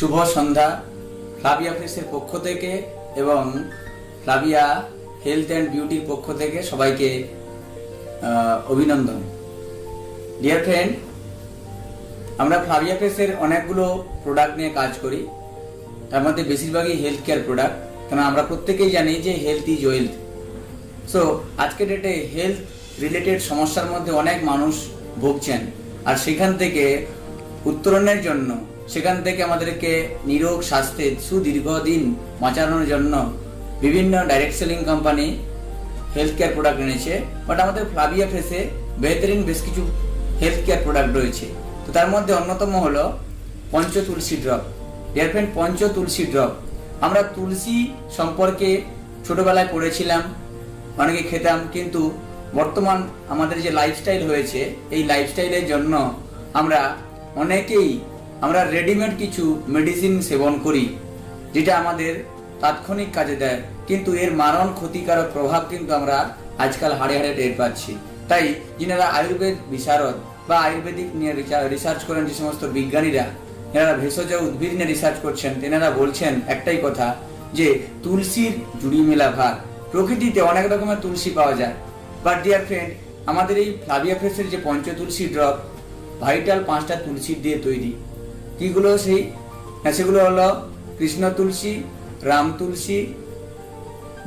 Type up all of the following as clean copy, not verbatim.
শুভ সন্ধ্যা। Flavia ফ্রেশের পক্ষ থেকে এবং ফ্লাভিয়া হেলথ অ্যান্ড বিউটির পক্ষ থেকে সবাইকে অভিনন্দন। ডিয়ার ফ্রেন্ড, আমরা ফ্লাভিয়া ফ্রেশের অনেকগুলো প্রোডাক্ট নিয়ে কাজ করি, তার মধ্যে বেশিরভাগই হেলথ কেয়ার প্রোডাক্ট, কারণ আমরা প্রত্যেকেই জানি যে হেলথ ইজ ওয়েলথ। সো আজকের ডেটে হেলথ রিলেটেড সমস্যার মধ্যে অনেক মানুষ ভুগছেন, আর সেখান থেকে উত্তরণের জন্য, সেখান থেকে আমাদেরকে নিরোগ স্বাস্থ্যে সুদীর্ঘদিন বাঁচানোর জন্য বিভিন্ন direct selling company health care product এনেছে। বাট আমাদের ফ্লাভিয়া ফ্রেশে বেহতরিন বেশ কিছু হেলথ কেয়ার প্রোডাক্ট রয়েছে। তো তার মধ্যে অন্যতম হলো পঞ্চ তুলসী ড্রপ। ডিয়ার ফ্রেন্ড, পঞ্চ তুলসী ড্রপ, আমরা তুলসী সম্পর্কে ছোটবেলায় পড়েছিলাম, অনেকে খেতাম, কিন্তু বর্তমান আমাদের যে লাইফস্টাইল হয়েছে, এই লাইফস্টাইলের জন্য আমরা রেডিমেড কিছু মেডিসিন সেবন করি, যেটা আমাদের তাৎক্ষণিক কাজে দেয়, কিন্তু এর মারণ ক্ষতিকারক প্রভাব কিন্তু আমরা আজকাল হাড়ে হাড়ে টের পাচ্ছি। তাই যিনারা আয়ুর্বেদ বিশারদ বা আয়ুর্বেদিক নিয়ে রিসার্চ করেন, যে সমস্ত বিজ্ঞানীরা যারা ভেষজ উদ্ভিদ নিয়ে রিসার্চ করছেন, তেনারা বলছেন একটাই কথা, যে তুলসীর জুড়ি মেলা ভার। প্রকৃতিতে অনেক রকমের তুলসী পাওয়া যায়, বাট ডিয়ার ফ্রেন্ড, আমাদের এই ফ্লাভিয়া ফ্রেশের যে পঞ্চ তুলসী ড্রপ ভাইটাল 5টা তুলসী দিয়ে তৈরি। কিগুলো সেগুলো হলো কৃষ্ণ তুলসী, রাম তুলসী,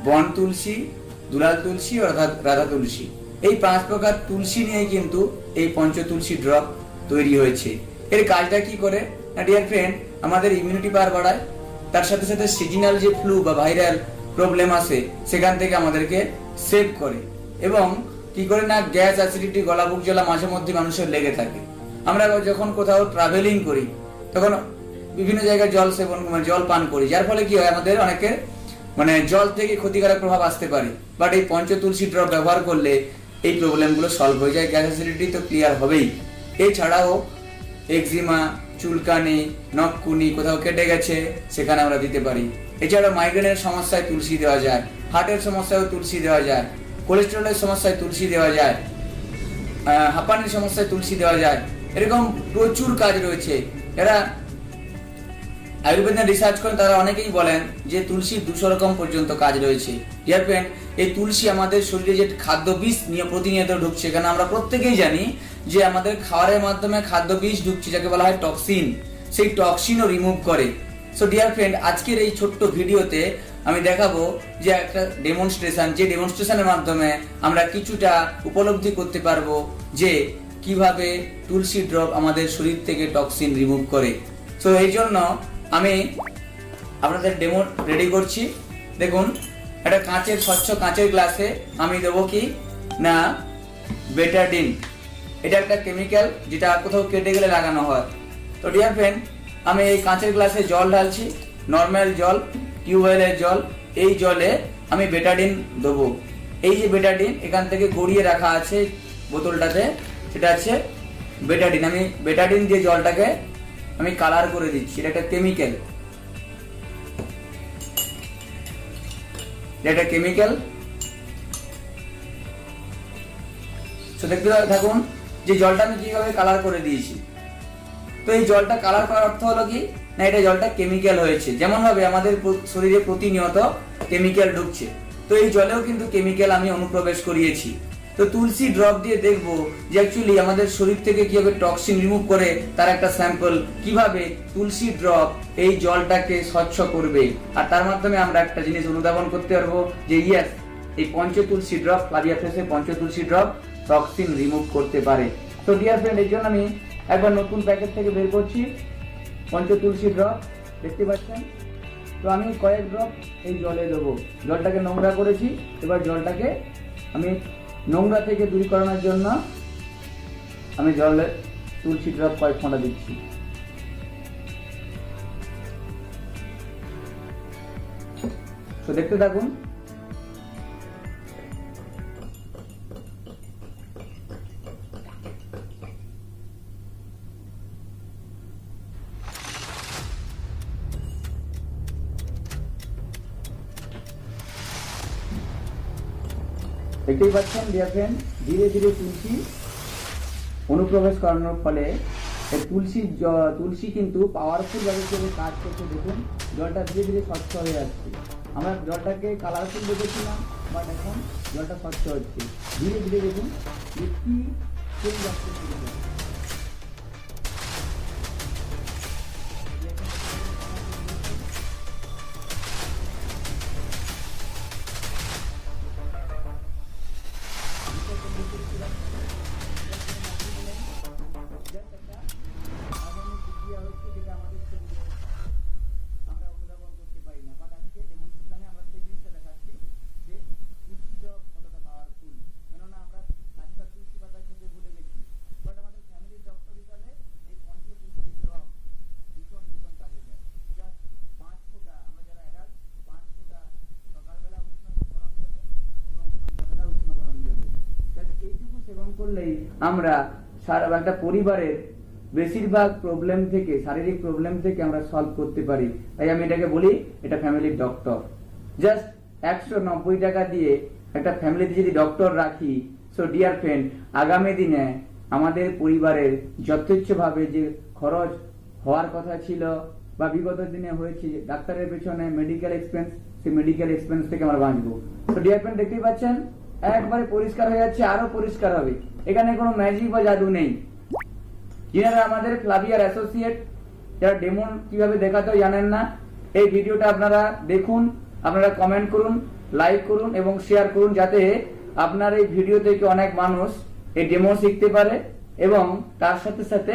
বন তুলসী, দুলাল তুলসী ও রাধা তুলসী। এই 5 প্রকার তুলসী নিয়ে কিন্তু এই পঞ্চ তুলসী ড্রপ তৈরি হয়েছে। এর কাজটা কি করে না ডিয়ার ফ্রেন্ড, আমাদের ইমিউনিটি পাওয়ার বাড়ায়, তার সাথে সাথে সিজনাল যে ফ্লু বা ভাইরাল প্রবলেম আসে সেখান থেকে আমাদেরকে সেভ করে, এবং কি করে না গ্যাস, অ্যাসিডিটি, গলা বুক জ্বালা মাঝে মধ্যে মানুষের লেগে থাকে। আমরা যখন কোথাও ট্রাভেলিং করি তখন বিভিন্ন জায়গায় জল পান করি, যার ফলে কি হয়, আমাদের অনেকে জল থেকে ক্ষতিকারক প্রভাব আসতে পারে। বাট এই পঞ্চ তুলসী ড্রপ ব্যবহার করলে এই প্রবলেমগুলো সলভ হয়ে যায়, গ্যাস অ্যাসিডিটি তো ক্লিয়ার হবেই। এছাড়াও এক্সিমা, চুলকানি, নখকুনি, কোথাও কেটে গেছে সেখানে আমরা দিতে পারি। এছাড়াও মাইগ্রেনের সমস্যায় তুলসী দেওয়া যায়, হার্টের সমস্যায় তুলসী দেওয়া যায়, কোলেস্টেরলের সমস্যায় তুলসী দেওয়া যায়, হাঁপানির সমস্যায় তুলসী দেওয়া যায়। এরকম প্রচুর কাজ রয়েছে। এরা আয়ুর্বেদে রিসার্চ করেন, তারা অনেকেই বলেন যে তুলসীর 200 রকম পর্যন্ত কাজ রয়েছে। ডিয়ার ফ্রেন্ড, এই তুলসী আমাদের শরীরে যে খাদ্য বিষ নিয়ে প্রতিনিয়ত ঢুকছে, কারণ আমরা প্রত্যেকেই জানি যে আমাদের খাওয়ারের মাধ্যমে খাদ্য বিষ ঢুকছে, যাকে বলা হয় টক্সিন, সেই টক্সিনও রিমুভ করে। সো ডিয়ার ফ্রেন্ড, আজকের এই ছোট্ট ভিডিওতে আমি দেখাবো যে একটা ডেমনস্ট্রেশন, যে ডেমনস্ট্রেশনের মাধ্যমে আমরা কিছুটা উপলব্ধি করতে পারবো যে কিভাবে তুলসী ড্রপ আমাদের শরীর থেকে টক্সিন রিমুভ করে। সো এই জন্য আমি আপনাদের ডেমো রেডি করছি। দেখুন, একটা স্বচ্ছ কাঁচের গ্লাসে আমি দেবো কি না বেটাডিন। এটা একটা কেমিক্যাল যেটা কোথাও কেটে গেলে লাগানো হয়। তো ডিয়ার ফ্রেন্ড, আমি এই কাঁচের গ্লাসে জল ঢালছি, নর্মাল জল, টিউবওয়েলের জল। এই জলে আমি বেটাডিন দেবো। এই যে বেটাডিন এখান থেকে গড়িয়ে রাখা আছে বোতলটাতে, সেটা আছে বেটাডিন। আমি বেটাডিন দিয়ে জলটাকে আমি কালার করে দিচ্ছি। এটা একটা কেমিক্যাল, দেখতে থাকুন যে জলটা আমি কিভাবে কালার করে দিয়েছি। তো এই জলটা কালার করার অর্থ হলো কি না, এটা জলটা কেমিক্যাল হয়েছে। যেমন ভাবে আমাদের শরীরে প্রতিনিয়ত কেমিক্যাল ঢুকছে, তো এই জলেও কিন্তু কেমিক্যাল আমি অনুপ্রবেশ করিয়েছি। তো তুলসী ড্রপ দিয়ে দেখবো যে অ্যাকচুয়ালি আমাদের শরীর থেকে কিভাবে টক্সিন রিমুভ করে, তার একটা স্যাম্পল, কিভাবে তুলসী ড্রপ এই জলটাকে স্বচ্ছ করবে। আর তার মাধ্যমে আমরা একটা জিনিস অনুধাবন করতে পারবো যে ইয়েস, এই পঞ্চ তুলসী ড্রপ, ফ্লাভিয়া ফ্রেশে পঞ্চ তুলসী ড্রপ টক্সিন রিমুভ করতে পারে। তো ডিয়ার ফ্রেন্ড, এই জন্য আমি একবার নতুন প্যাকেট থেকে বের করছি পঞ্চ তুলসী ড্রপ, দেখতে পাচ্ছেন। তো আমি কয়েক ড্রপ এই জলে দেবো। জলটাকে নোংরা করেছি, এবার জলটাকে আমি নোংরা থেকে দূরীকরণের জন্য আমি জলে তুলসী ড্রপ কয়েক ফোঁটা দিচ্ছি। তো দেখতে থাকুন। দেখতেই পাচ্ছেন ডিয়ার ফ্রেন্ড, ধীরে ধীরে তুলসী অনুপ্রবেশ করানোর ফলে এই তুলসী কিন্তু পাওয়ারফুল ভাবে করে কাজ করতে, দেখুন জলটা ধীরে ধীরে স্বচ্ছ হয়ে যাচ্ছে। আমরা জলটাকে কালারফুল দেখেছিলাম, বাট এখন জলটা স্বচ্ছ হচ্ছে ধীরে ধীরে। দেখুন একটি চেঞ্জ আসতে শুরু করে। আমরা অনুধাবন করতে পারি না, বাট আজকে ডেমনস্ট্রেশনে আমরা সেই জিনিসটা দেখাচ্ছি যে তুলসী জব কতটা পাওয়ারফুল। কেননা আমরা আজকাল তুলসী পাতা খেতে ভুলে গেছি, বাট আমাদের ফ্যামিলির ডক্টর হিসাবে এই পঞ্চ তুলসী ড্রপ ভীষণ ভীষণ কাজে দেয়। জাস্ট 5 ফোঁটা, আমরা যারা অ্যাডাল্ট 5 ফোঁটা সকালবেলা উষ্ণ গরম জলে এবং সন্ধ্যাবেলা উষ্ণ গরম জলে, জাস্ট এইটুকু সেবন করলেই আমরা সারা একটা পরিবারের বেশিরভাগ প্রবলেম থেকে, শারীরিক প্রবলেম থেকে আমরা সলভ করতে পারি। তাই আমি এটাকে বলি এটা ফ্যামিলির ডক্টর। জাস্ট 190 টাকা দিয়ে একটা ফ্যামিলিতে যদি ডক্টর রাখি, সো ডিয়ার ফ্রেন্ড, আগামী দিনে আমাদের পরিবারের যথেচ্ছভাবে যে খরচ হওয়ার কথা ছিল বা বিগত দিনে হয়েছে ডাক্তারের পেছনে মেডিকেল এক্সপেন্স, সেই মেডিকেল এক্সপেন্স থেকে আমরা বাঁচবো। তো ডিয়ার ফ্রেন্ড, দেখতেই পাচ্ছেন একবারে পরিষ্কার হয়ে যাচ্ছে, আরো পরিষ্কার হবে। এখানে কোনো ম্যাজিক বা জাদু নেই। যিনারা আমাদের ফ্লাভিয়ার অ্যাসোসিয়েট, যারা ডেমন কিভাবে দেখাতে হয় জানেন না, এই ভিডিওটা আপনারা দেখুন, আপনারা কমেন্ট করুন, লাইক করুন এবং শেয়ার করুন, যাতে আপনার এই ভিডিও থেকে অনেক মানুষ এই ডেমো শিখতে পারে এবং তার সাথে সাথে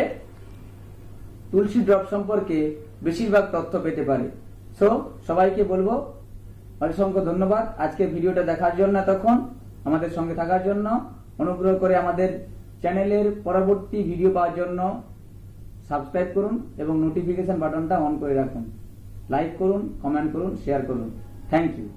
তুলসী ড্রপ সম্পর্কে বেশিরভাগ তথ্য পেতে পারে। সো সবাইকে বলবো অসংখ্য ধন্যবাদ আজকে ভিডিওটা দেখার জন্য, তখন আমাদের সঙ্গে থাকার জন্য। অনুগ্রহ করে আমাদের চ্যানেলের পরবর্তী ভিডিও পাওয়ার জন্য সাবস্ক্রাইব করুন এবং নোটিফিকেশন বাটনটা অন করে রাখুন। লাইক করুন, কমেন্ট করুন, শেয়ার করুন। Thank you.